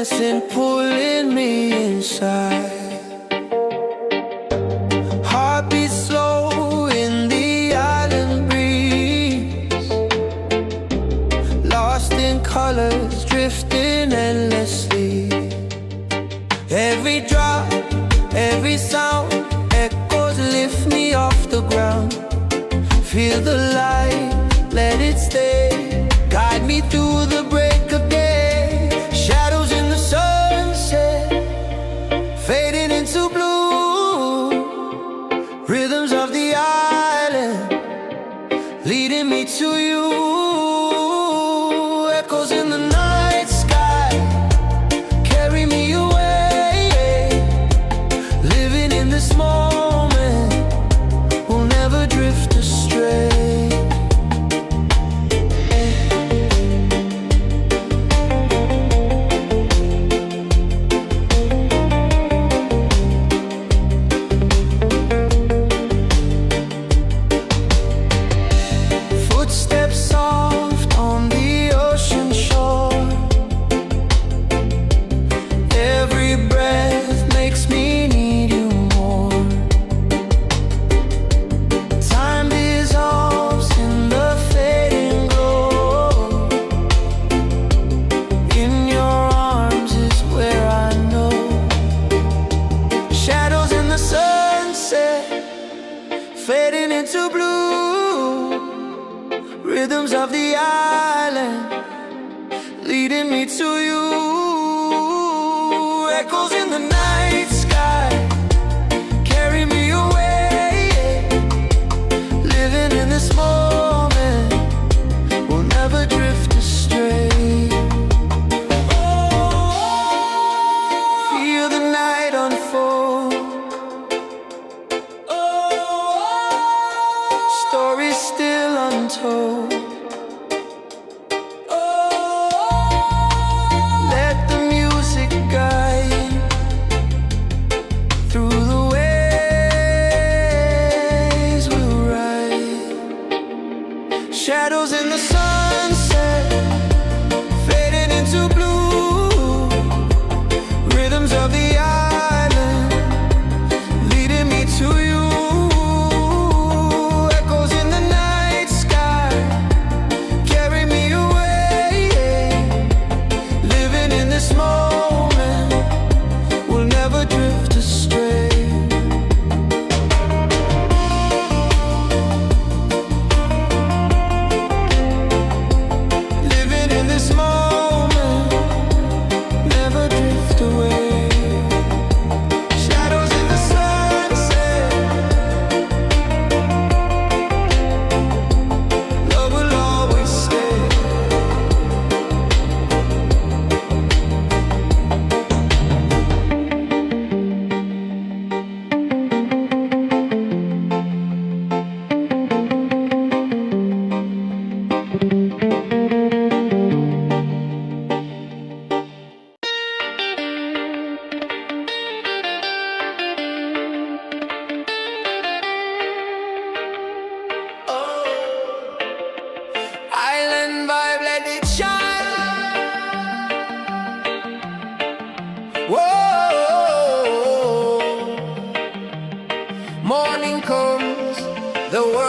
dancing, pulling me inside. Heartbeat slow in the island breeze, lost in colors, drifting endlessly. Every drop, every sound, echoes lift me off the ground. Feel the light, let it stay, guide me through the break of day. Shadows in the sunset, fading into blue. Rhythms of the island, leading me to you. Echoes in the night sky, carry me away. Living in this moment, we'll never drift astray. Footsteps soft on the ocean shore. Every breath makes me need you more. Time dissolves in the fading glow. In your arms is where I know. Shadows in the sunset, fading into blue. Rhythms of the island, leading me to you. Echoes in the night sky, carry me away. Living in this moment, we'll never drift astray. Feel the night unfold, stories still untold. Let the music guide through the waves we'll ride. Shadows in the sunset, fading into blue. Rhythms of the island, leading me to you. Echoes in the night sky, carry me away. Living in this moment, we'll never drift astray. Living in this moment, never drift away. Shadows in the sunset, love will always stay. Island vibe, let it shine. Whoa, morning comes, the world